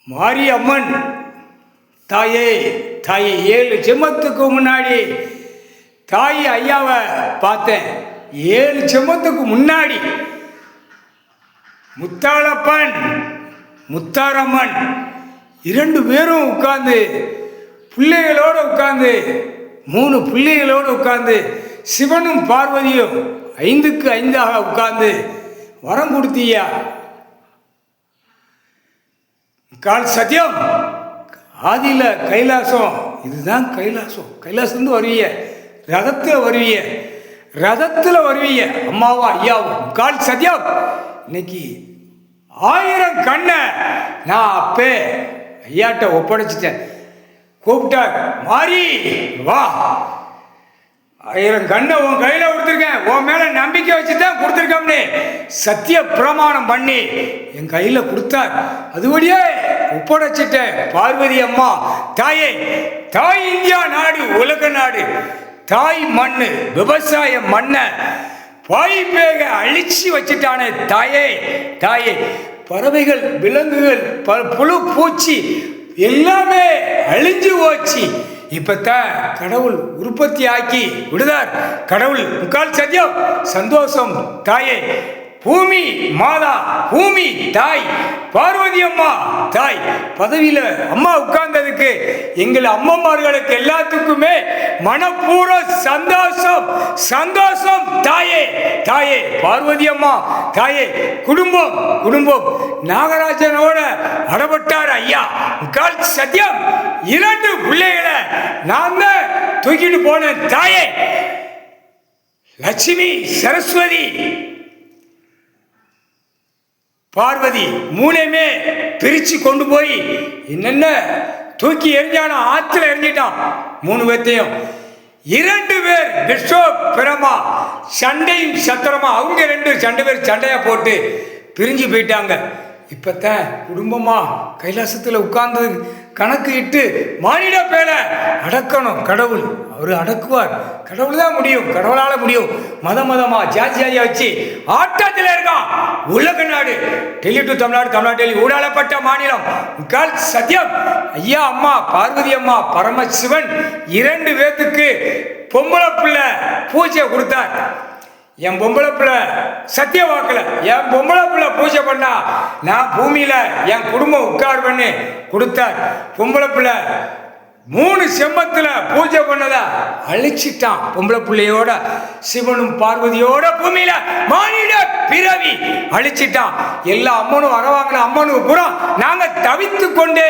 மாரியம்மன் தாயே, தாயே 7 செம்மத்துக்கு முன்னாடி தாய் ஐயாவை பார்த்தேன். 7 செம்மத்துக்கு முன்னாடி முத்தாளப்பன் முத்தாரம்மன் 2 பேரும் உட்கார்ந்து பிள்ளைகளோடு உட்கார்ந்து 3 பிள்ளைகளோடு உட்கார்ந்து சிவனும் பார்வதியும் 5க்கு 5ஆக உட்கார்ந்து வரம் கொடுத்தியா. கால் சத்தியம் ஆதியில கைலாசம், இதுதான் கைலாசம். கைலாசம் வருவிய ரதத்தில் வருவிய, ரதத்தில் வருவிய அம்மாவும் ஐயாவும். கால் சத்தியம் இன்னைக்கு 1000 கண்ணை நான் அப்பே ஐயாட்ட ஒப்படைச்சிட்டேன். கூப்பிட்டார், மாறி வா, 1000 கண்ணை உன் கையில் கொடுத்துருக்கேன், உன் மேலே நம்பிக்கை வச்சு தான் கொடுத்துருக்கோம்னு சத்திய பிரமாணம் பண்ணி என் கையில் கொடுத்தார். அதுபடியே ஒப்படைச்சிட்டேன். பார்வதி அம்மா தாயே, தாய் இந்தியா நாடு, உலக நாடு, தாய் மண்ணு, விவசாய மண்ணை பாய் பேக அழிச்சு வச்சுட்டானே தாயே, தாயே. பறவைகள், விலங்குகள், புழு பூச்சி எல்லாமே அழிஞ்சு போச்சு. இப்பத்தான் கடவுள் உற்பத்தி ஆக்கி விடுதார். கடவுள் முக்கால் சத்தியம் சந்தோஷம் தாயே. பூமி மாதா, பூமி தாய், பார்வதி அம்மா தாய் பதவியில அம்மா உட்கார்ந்ததுக்கு எங்கள் அம்மம்மார்களுக்கு எல்லாத்துக்குமே மனப்பூர்வ சந்தோஷம், சந்தோஷம் தாயே, தாயே. பார்வதி அம்மா தாயே. குடும்பம், குடும்பம் நாகராஜனோட அடப்பட்டார் ஐயா. முக்கால் சத்தியம் 2 பிள்ளைகளை நான் தான் தூக்கிட்டு போனேன் தாயே. லட்சுமி, சரஸ்வதி, பார்வதி 3மே பிரிச்சு கொண்டு போய் என்னென்ன தூக்கி எரிஞ்சானோ ஆத்துல எரிஞ்சிட்டான். 3 பேர்த்தையும் 2 பேர் விஸ்வ பிரமா சண்டையும் சத்திரமா அவங்க 2 பேர் சண்டையா போட்டு பிரிஞ்சு போயிட்டாங்க. இப்பத்தான் குடும்பமா கைலாசத்தில் உட்கார்ந்து கணக்கு இட்டு மானிட பேல அடக்கணும். கடவுள் அவரு அடக்குவார். கடவுள் தான் முடியும், கடவுளால முடியும். மதமா ஜாதி ஜாதியா வச்சு ஆட்டத்தில் இருக்கான். உலக நாடு, டெல்லி டு தமிழ்நாடு, தமிழ்நாடு டெல்லி ஊடாளப்பட்ட மாநிலம். கால் சத்தியம் ஐயா அம்மா பார்வதி அம்மா பரமசிவன் 2 பேத்துக்கு பொம்பளை பிள்ளை பூஜை கொடுத்தார். என் பொம்பளை பிள்ளை சத்திய வாக்கல, என் பொம்பளை பிள்ளை பூஜை பண்ணா நான் பூமியில என் குடும்பம் உட்கார்வன்னு கொடுத்தார். பொம்பளை பிள்ளை 3 செம்மத்துல பூஜை பண்ணதா அழிச்சிட்டான். பொம்பளை பிள்ளையோட சிவனும் பார்வதியோட பூமியில மானிட பிறவி அழிச்சிட்டான். எல்லா அம்மனும் வரவாங்கின அம்மனுக்கு பூரா நாங்க தவித்து கொண்டே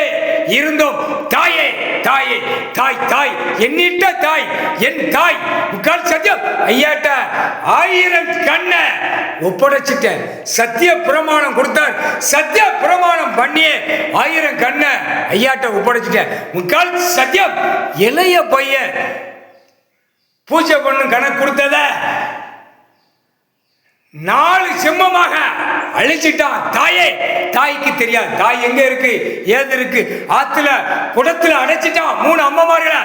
இருந்தோம். தாயே, தாயே, தாய், தாய், என்னிட்ட தாய், என் தாய். முக்கால் சத்தியம் ஐயாட்ட 1000 கண்ணை ஒப்படைச்சிட்டேன். சத்திய பிரமாணம் கொடுத்தார். சத்திய பிரமாணம் பண்ணியே 1000 கண்ணை ஐயாட்ட ஒப்படைச்சிட்டேன். முக்கால் சத்தியம் இளைய பையன் பூஜை பண்ணு கணக்கு கொடுத்தத 4 செம்மமாக அழிச்சிட்டான். தாயே, தாய்க்கு தெரியாது தாய் எங்க இருக்கு ஏது இருக்கு. ஆத்துல குடத்துல அடைச்சிட்டான் 3 அம்மமார்களை.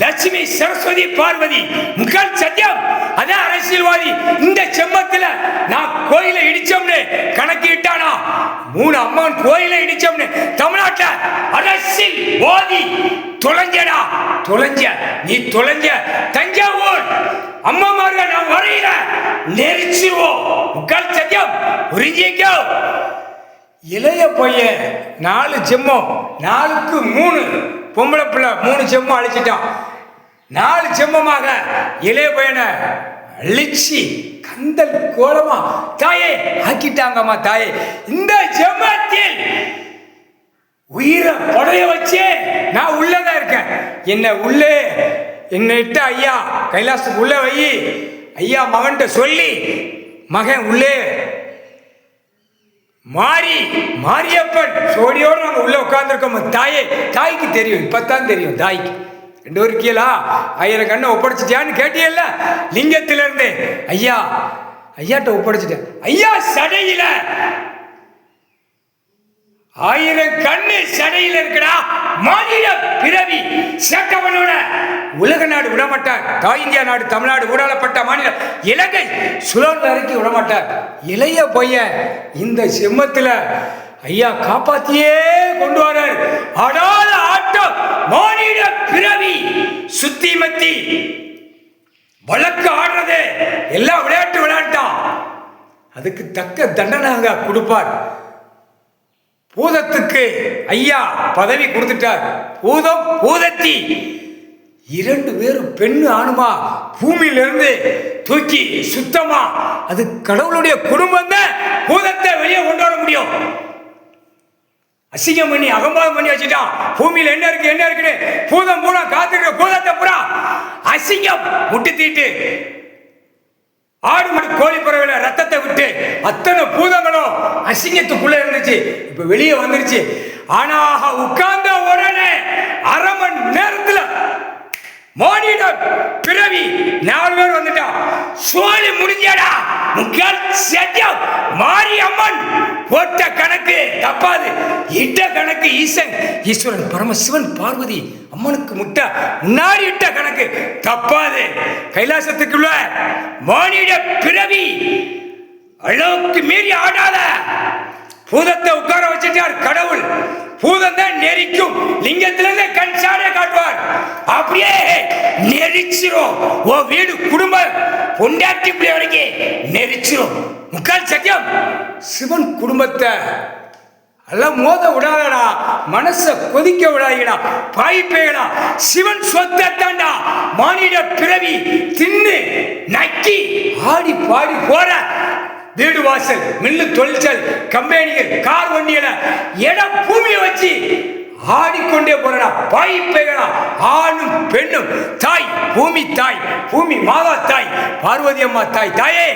லட்சுமி, சரஸ்வதி, பார்வதி. முக்கால் சத்தியம் அதான் அரசியல்வாதி. இந்த செம்மத்துல நான் கோயிலை இடிச்சோம்னு கணக்கு இட்டானா 3 அம்மன் கோயிலை இடிச்சோம்னு தமிழ்நாட்டில் அரசியல்வாதி தொலைஞ்சடா, தொலைஞ்ச நீ தொலைஞ்ச. தஞ்சாவூர் அம்மமார்கள் நான் வரையில நெரிச்சிருவோம். முக்கால் சத்தியம் உறிஞ்சிக்கோ. இளைய பையன் 4 செம்மம், 4க்கு 3 பொம்பளை பிள்ளை 3 செம்மம் அழிச்சிட்டான். 4 செம்மமாக இளைய பையனை அழிச்சு கந்தல் கோலமா தாயே ஆக்கிட்டாங்கம்மா. தாயே, இந்த செம்மத்தில் உயிரை படைய வச்சே நான் உள்ளதான் இருக்கேன். என்னை இட்ட ஐயா கைலாசத்துக்கு உள்ள வை. ஐயா மகன்கிட்ட சொல்லி மகன் உள்ளே மாரியப்பன் சோடியோடு நாங்கள் உள்ள உட்கார்ந்துருக்கோம். தாயே, தாய்க்கு தெரியும், இப்பத்தான் தெரியும் தாய்க்கு. 2 பேர் கீழா 1000 கண்ணை ஒப்படைச்சிட்டியான்னு கேட்டியல்ல லிங்கத்தில இருந்து. ஐயா ஐயாட்ட ஒப்படைச்சிட்டேன். ஐயா சடையில 1000 கண்ணு சடையில் இருக்கடா மாநில பிறவி சேட்டவனோட உலக நாடு விடமாட்டார். தாய் இந்தியா நாடு தமிழ்நாடு ஊடாளப்பட்ட மாநிலம் இலங்கை சுழல் வரைக்கும் விடமாட்டார். இளைய பையன் இந்த சிம்மத்தில் ஐயா காப்பாத்தியே கொண்டு வரார். ஆடாத ஆட்டம் மாநில பிறவி சுத்தி மத்தி வழக்கு ஆடுறது எல்லாம் விளையாட்டு விளையாட்டான். அதுக்கு தக்க தண்டனை கொடுப்பார். பூதத்துக்கு ஐயா பதவி கொடுத்துட்டார். பூதம் பூதத்தி 2 பேரும் பெண்ணு ஆணுமா பூமியிலிருந்து தூக்கி சுத்தமா அது கடவுளுடைய குடும்பம் தான் பூதத்தை வெளியே கொண்டு வர முடியும். அசிங்கம் பண்ணி அகம்பாகம் பண்ணி வச்சுட்டான். பூமியில் என்ன இருக்கு என்ன இருக்குன்னு பூதம் பூரா காத்துக்கிற பூதத்தை பூரா அசிங்கம் முட்டி தீட்டு ஆடு மணி கோழி பறவையில ரத்தத்தை விட்டு அத்தனை பூதங்களும் அசிங்கத்துக்குள்ள இருந்துச்சு. இப்ப வெளியே வந்துருச்சு. ஆனா உட்கார்ந்த உடனே 1/2 மணி நேரத்துல மானிட பிறவி 4 பேர் வந்துட்டான். சோழி முடிஞ்சடா. முக்கியம் சத்தியம் மாரியம்மன் போட்ட கணக்கு தப்பாது. இட்ட கணக்கு ஈஸ்வரன் பரமசிவன் பார்வதி அம்மனுக்கு முன்னாடி இட்ட கணக்கு தப்பாது. கைலாசத்துக்குள்ள மானிட பிறவி அளவுக்கு மீறி ஆடாத பூதத்தை உட்கார வச்சிட்டார் கடவுள். பூதம் தான் நெரிக்கும். லிங்கத்திலிருந்து கண் சாடை காட்டுவார். அப்படியே நெரிச்சிரும். ஓ வீடு குடும்பம் பொண்டாட்டி பிள்ளை வரைக்கும் நெரிச்சிரும். முக்கால் சத்தியம் சிவன் குடும்பத்தை எல்லாம் மோத விடாதடா. மனச கொதிக்க விடாதீடா. பாய்ப்பேடா. சிவன் சொத்தை தாண்டா மானிட பிறவி தின்னு நக்கி ஆடி பாடி போற வீடு வாசல் மில்லு தொழிற்சாலை கம்பெனிகள் கார் வண்டிகளை இடம் பூமியை வச்சு ஆடிக்கொண்டே போறா. பாய்ப்பேடா. ஆணும் பெண்ணும் தாய் பூமி மாதா தாய் பார்வதி அம்மா தாய். தாயே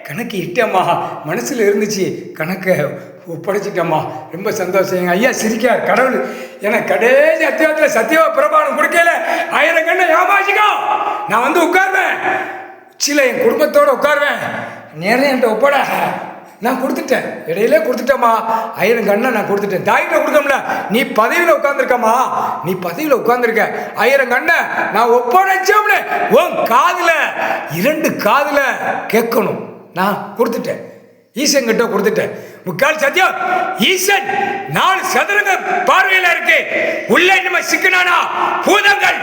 கணக்கு இட்டம்மா மனசுல இருந்துச்சு. கணக்கை ஒப்படைச்சிட்டம்மா. ரொம்ப சந்தோஷம். ஐயா சிரிக்கார். கடவுள் எனக்கு கடைசி அத்தியாவத்தில் சத்தியவா பிரபானம் கொடுக்கல. 1000 கண்ணை ஏமாச்சிக்கோ. நான் வந்து உட்காருவேன். உச்சியில் என் குடும்பத்தோடு உட்காருவேன். நேரம் என்கிட்ட ஒப்பட நான் கொடுத்துட்டேன். இடையிலே கொடுத்துட்டேம்மா. 1000 கண்ணை நான் கொடுத்துட்டேன். தாய்கிட்ட கொடுக்கல. நீ பதவியில் உட்காந்துருக்கம்மா. நீ பதவியில் உட்காந்துருக்க. 1000 கண்ணை நான் ஒப்படைச்சோம்னு உன் காதில் 2 காதில் கேட்கணும். நான் கொடுத்துட்டேன். ஈசன் கிட்ட கொடுத்துட்டேன். முக்கால் சத்தியம் ஈசன் 4 சதுரங்க பார்வையில இருக்கு. உள்ள நம்ம சிக்கனானா பூதங்கள்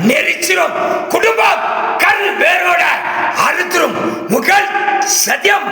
நெரிச்சிரும். குடும்பம் கல் வேரோட அறுத்துரும். முக்கால் சத்தியம்.